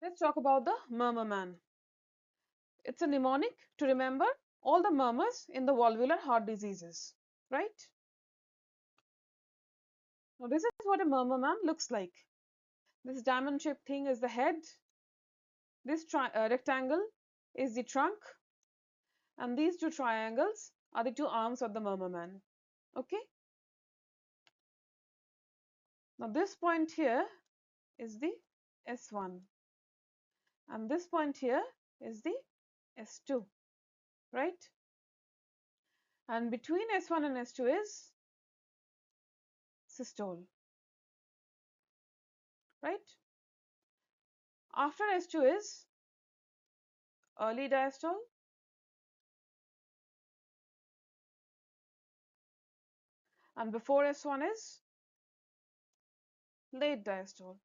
Let's talk about the Murmur Man. It's a mnemonic to remember all the murmurs in the valvular heart diseases, right? Now this is what a Murmur Man looks like. This diamond shaped thing is the head. This rectangle is the trunk, and these two triangles are the two arms of the Murmur Man. Okay. Now this point here is the S1, and this point here is the S2, right? And between S1 and S2 is systole, right? After S2 is early diastole, and before S1 is late diastole,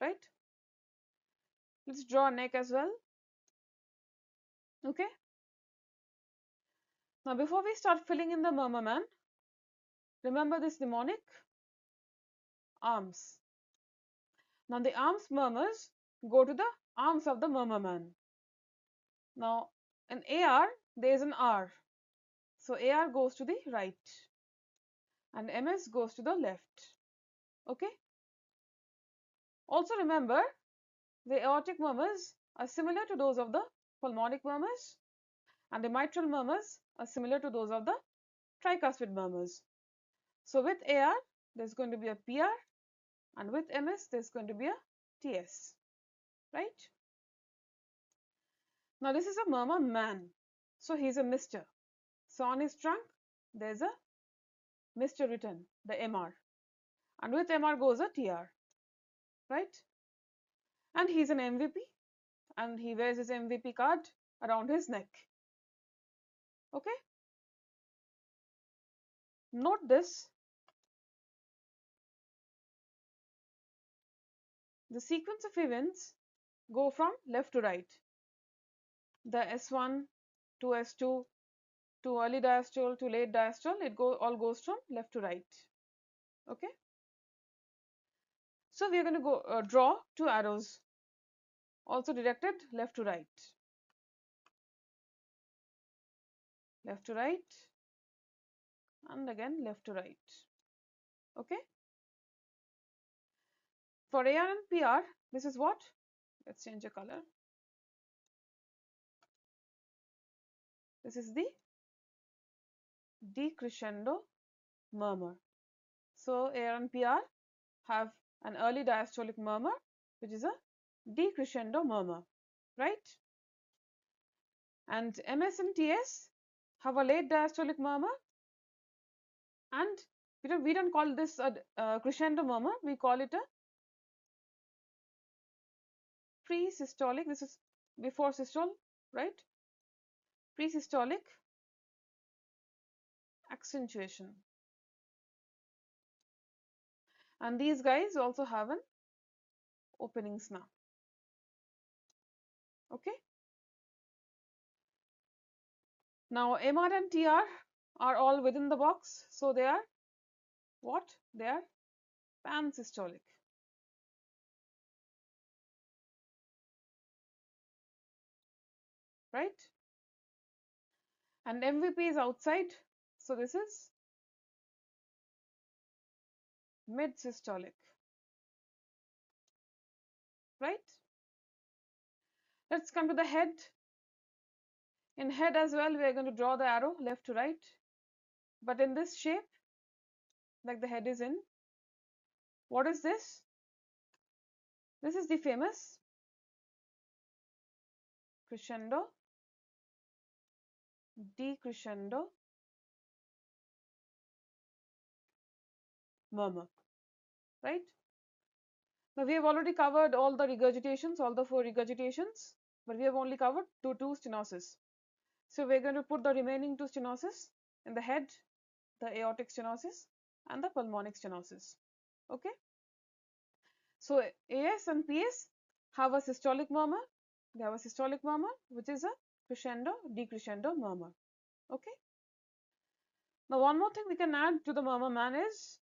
right? Let's draw a neck as well. Okay. Now before we start filling in the Murmur Man, remember this mnemonic, arms. Now the arms murmurs go to the arms of the Murmur Man. Now in AR there is an R, so AR goes to the right and MS goes to the left. Okay. Also remember the aortic murmurs are similar to those of the pulmonic murmurs, and the mitral murmurs are similar to those of the tricuspid murmurs. So with AR there's going to be a PR, and with MS there's going to be a TS, right? Now this is a Murmur Man, so he's a Mr. So on his trunk there's a Mr. written, the MR, and with MR goes a TR, right? And he's an MVP, and he wears his MVP card around his neck. Okay. Note this, the sequence of events go from left to right. The S1 to S2 to early diastole to late diastole, it all goes from left to right. Okay. So we are going to go draw two arrows, also directed left to right, left to right, and again left to right. Okay. For AR and PR, this is what? Let's change the color. This is the decrescendo murmur. So AR and PR have an early diastolic murmur, which is a decrescendo murmur, right? And MS and TS have a late diastolic murmur, and we don't call this a crescendo murmur, we call it a presystolic. This is before systole, right? Presystolic accentuation. And these guys also have an opening snap. Okay. Now MR and TR are all within the box, so they are what? They are pansystolic. Right? And MVP is outside, so this is mid-systolic. Right? Let's come to the head. In head as well, we are going to draw the arrow left to right, but in this shape, like the head is in. What is this? This is the famous crescendo, decrescendo murmur, right? Now we have already covered all the regurgitations, all the 4 regurgitations, but we have only covered two stenosis. So we're going to put the remaining 2 stenosis in the head, the aortic stenosis and the pulmonic stenosis. Okay. So AS and PS have a systolic murmur. They have a systolic murmur, which is a crescendo, decrescendo murmur. Okay. Now one more thing we can add to the Murmur Man is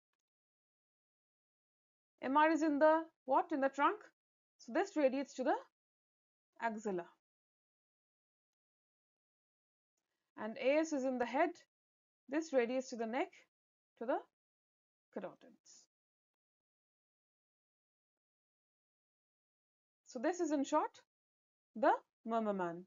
MR is in the what? In the trunk. So this radiates to the axilla. And AS is in the head. This radiates to the neck, to the carotids. So this is in short the Murmur Man.